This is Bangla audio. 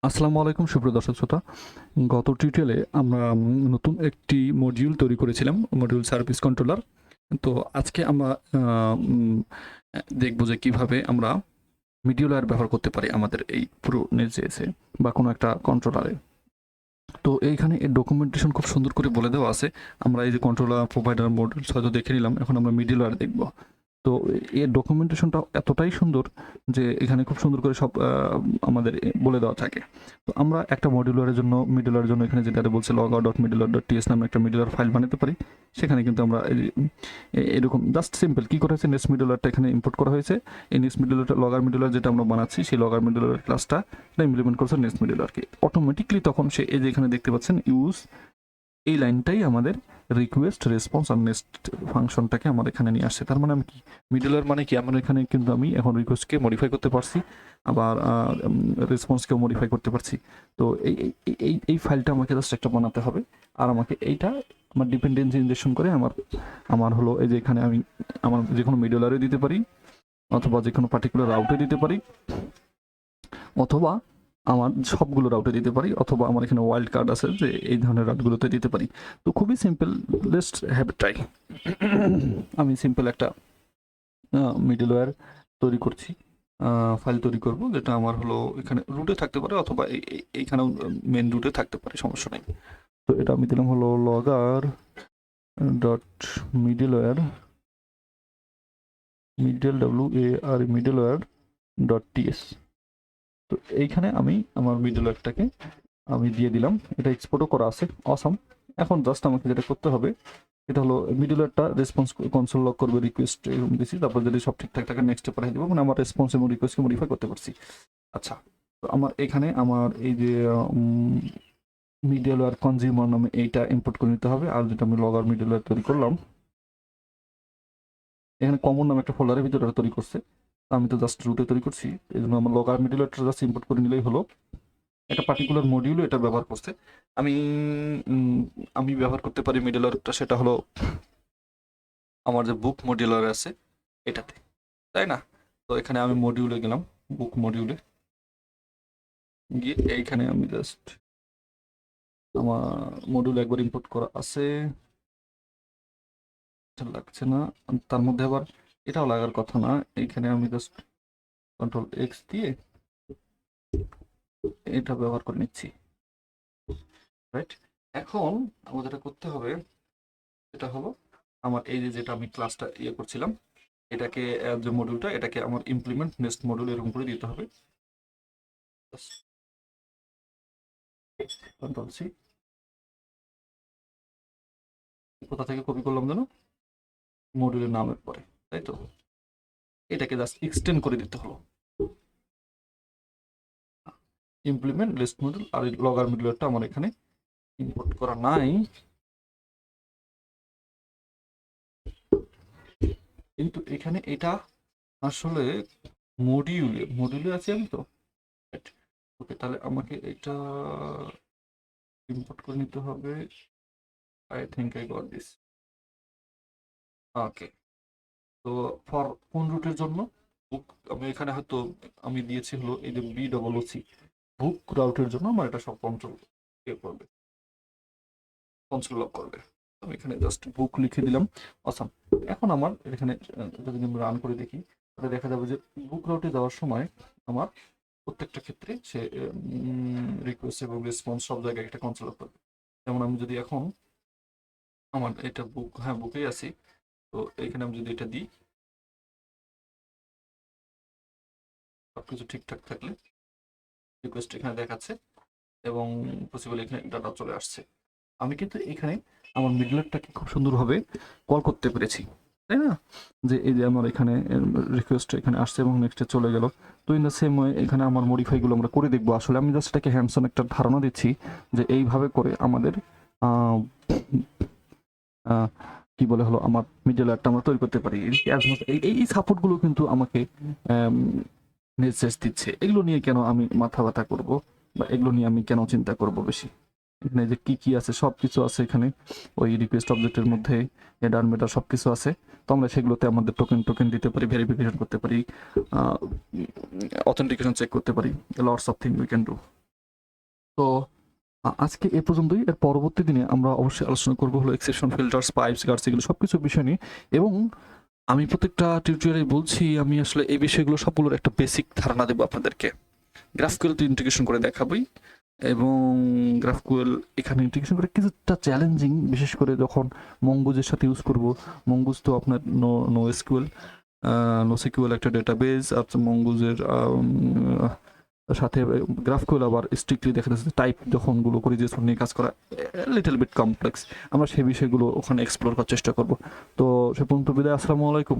আসসালামু আলাইকুম সুপ্রিয় দর্শক শ্রোতা। গত টিউটোরিয়ালে আমরা নতুন একটি মডিউল তৈরি করেছিলাম, মডিউল সার্ভিস কন্ট্রোলার। তো আজকে আমরা উম দেখব যে কিভাবে আমরা মিডলওয়্যার ব্যবহার করতে পারি আমাদের এই পুরো NestJs এ বা কোনো একটা কন্ট্রোলারে। তো এইখানে এর ডকুমেন্টেশন খুব সুন্দর করে বলে দেওয়া আছে। আমরা এই যে কন্ট্রোলার প্রোভাইডার মডিউলস হয়তো দেখে নিলাম, এখন আমরা মিডলওয়্যার দেখব। তো এর ডকুমেন্টেশনটা এতটাই সুন্দর যে এখানে খুব সুন্দর করে সব আমাদের বলে দেওয়া থাকে। তো আমরা একটা মডিউলারের জন্য মিডলওয়্যারের জন্য এখানে যেটা বলছে logout.middleware.ts নামে একটা মিডলওয়্যার ফাইল বানাতে পারি। সেখানে কিন্তু আমরা এরকম জাস্ট সিম্পল কী করা হয়েছে, নেস্ট মিডলওয়্যারটা এখানে ইম্পোর্ট করা হয়েছে। এই নেস্ট মিডলওয়্যারটা লগার মিডলওয়্যার যেটা আমরা বানাচ্ছি, সেই লগার মিডলওয়্যার ক্লাসটা ইমপ্লিমেন্ট করছে নেস্ট মিডলওয়্যারকে। অটোমেটিকলি তখন সে এই যে এখানে দেখতে পাচ্ছেন ইউজ, এই লাইনটাই আমাদের রিকোয়েস্ট রেসপন্স আর নেক্সট ফাংশনটাকে আমার এখানে নিয়ে আসছে। তার মানে আমি কি মিডলওয়্যার মানে কি, আমার এখানে কিন্তু আমি এখন রিকোয়েস্টকে মডিফাই করতে পারছি, আবার রেসপন্সকেও মডিফাই করতে পারছি। তো এই এই এই ফাইলটা আমাকে জাস্ট একটা বানাতে হবে, আর আমাকে এইটা আমার ডিপেন্ডেন্সি ইনজেকশন করে আমার হলো এই যে এখানে আমি আমার যে কোনো মিডলওয়্যারে দিতে পারি, অথবা যে কোনো পার্টিকুলার রাউটে দিতে পারি, অথবা আমার সবগুলো রাউটে দিতে পারি, অথবা আমার এখানে ওয়াইল্ড কার্ড আছে যে এই ধরনের রাউটগুলোতে দিতে পারি। তো খুবই simple, let's have a try. আমি সিম্পল একটা মিডলওয়্যার তৈরি করছি, ফাইল তৈরি করব, যেটা আমার হলো এখানে রুটে থাকতে পারে, অথবা এইখানেও মেন রুটে থাকতে পারে, সমস্যা নেই। তো এটা আমি দিলাম হলো logger dot middleware, middleware dot TS. তো এইখানে আমি আমার মিডলওয়্যারটাকে আমি দিয়ে দিলাম, এটা এক্সপোর্টও করা আছে, অসাম। এখন জাস্ট আমাকে যেটা করতে হবে এটা হলো মিডলওয়্যারটা রেসপন্স কনসোল লক করবে, রিকোয়েস্ট এরকম দিছি, তারপর যদি সব ঠিকঠাক থাকে নেক্সটে পাঠিয়ে দেবো, মানে আমার রেসপন্স এবং রিকোয়েস্টকে মডিফাই করতে পারছি। আচ্ছা, তো আমার এখানে আমার এই যে মিডলওয়্যার কনজিউমার নামে এইটা ইম্পোর্ট করে নিতে হবে, আর যেটা আমি লগার মিডলওয়্যার তৈরি করলাম, এখানে কমন নামে একটা ফোল্ডারের ভিতরে তৈরি করছে, আমি তো জাস্ট রুটে তৈরি করছি, এই জন্য আমার লগার মিডলওয়্যারটা জাস্ট ইম্পোর্ট করে নিলেই হলো। একটা পার্টিকুলার মডিউলে এটা ব্যবহার করতে আমি আমি ব্যবহার করতে পারি মিডলওয়্যারটা, সেটা হলো আমার যে বুক মডিউলার আছে এটাতে, তাই না? তো এখানে আমি মডিউলে গেলাম, বুক মডিউলে গিয়ে এইখানে আমি জাস্ট আমার মডিউল একবার ইম্পোর্ট করা আছে, লাগছে না, তার মধ্যে আবার এটাও লাগার কথা না। এইখানে আমি জাস্ট কন্ট্রোল এক্স দিয়ে এটা ব্যবহার করে নিচ্ছি, রাইট? এখন আমাদের যেটা করতে হবে সেটা হলো আমার এই যে যেটা আমি ক্লাসটা করছিলাম, এটাকে যে মডিউলটা, এটাকে আমার ইমপ্লিমেন্ট নেক্সট মডিউল এরকম করে দিতে হবে। কন্ট্রোল সি, কোথা থেকে কপি করলাম যেন, মডিউলের নামের পরে, তাই তো? এটাকে জাস্ট এক্সটেন্ড করে দিতে হলো, ইমপ্লিমেন্ট লিস্ট মডিউল। আর লগার মডিউলটা আমার এখানে ইম্পোর্ট করা নাই, কিন্তু এখানে এটা আসলে মডিউলে আছে আমি তো। ওকে, তাহলে আমাকে এটা ইম্পোর্ট করে নিতে হবে। I think I got this. Okay, তো ফর কোন রুটের জন্য বুক, আমি এখানে হয়তো আমি দিয়েছি হলো এই যে BOOC, বুক রাউটের জন্য আমার এটা সব কন্ট্রোল করবে, কনসোল লক করবে। আমি এখানে জাস্ট বুক লিখে দিলাম, অসাম। এখন আমার এখানে যদি আমি রান করে দেখি, তাহলে দেখা যাবে যে বুক রাউটে যাওয়ার সময় আমার প্রত্যেকটা ক্ষেত্রে সে রিকোয়েস্ট এবং রেসপন্স সব জায়গায় একটা কনসোল লক করবে। যেমন আমি যদি এখন আমার এটা বুক, হ্যাঁ বুকেই আছি, তো এখানে আমি যদি এটা দিই, সবকিছু ঠিকঠাক থাকলে রিকোয়েস্ট এখানে দেখাচ্ছে এবং পসিবল এখানে ডাটা চলে আসছে। আমি কিন্তু এখানে আমার মিডলারটাকে খুব সুন্দরভাবে কল করতে পেরেছি, তাই না? যে এই যে আমার এখানে রিকোয়েস্ট এখানে আসছে এবং নেক্সটে চলে গেল। তো ইন দ্য সেম ওয়ে এখানে আমার মডিফাইগুলো আমরা করে দেখবো। আসলে আমি জাস্ট এটাকে হ্যান্ডসন একটা ধারণা দিচ্ছি যে এইভাবে করে আমাদের কি বলে হলো আমার মিডলারটা আমরা তৈরি করতে পারি। এই সাপোর্টগুলো কিন্তু আমাকে নেসেস দিচ্ছে। এগুলো নিয়ে কেন আমি মাথা ব্যথা করব, বা এগুলো নিয়ে আমি কেন চিন্তা করব বেশি? এখানে যে কি আছে সব কিছু আছে এখানে, ওই রিকোয়েস্ট অবজেক্টের মধ্যে হেডার মেডার সব কিছু আছে। তো আমরা সেগুলোতে আমাদের টোকেন দিতে পারি, ভেরিফিকেশন করতে পারি, অথেন্টিকেশন চেক করতে পারি, lots of thing we can do. তো আজকে এ পর্যন্তই। এর পরবর্তী দিনে আমরা অবশ্যই আলোচনা করব হলো এক্সেপশন, ফিল্টার্স, পাইপস, গার্ডস এগুলো সবকিছু বিষয় নিয়ে। এবং আমি প্রত্যেকটা টিউটোরিয়ালে বলছি আমি আসলে এই বিষয়গুলো সবগুলোর একটা বেসিক ধারণা দেবো আপনাদেরকে। গ্রাফকুয়েল তো ইন্টিগ্রেশন করে দেখাবই, এবং গ্রাফকুয়েল এখানে ইন্টিগ্রেশন করে কিছুটা চ্যালেঞ্জিং, বিশেষ করে যখন মঙ্গুজের সাথে ইউজ করব। মঙ্গুজ তো আপনার নো এসকিউএল, নো সিকিউএল একটা ডেটাবেস, আর মঙ্গুজের সাথে গ্রাফকুয়েল আবার স্ট্রিক্টলি দেখা যাচ্ছে টাইপ যখন গুলো করি যে নিয়ে কাজ করা লিটল বিট কমপ্লেক্স। আমরা সেই বিষয়গুলো ওখানে এক্সপ্লোর করার চেষ্টা করব। তো সে পর্যন্ত বিদায়, আসসালামু আলাইকুম।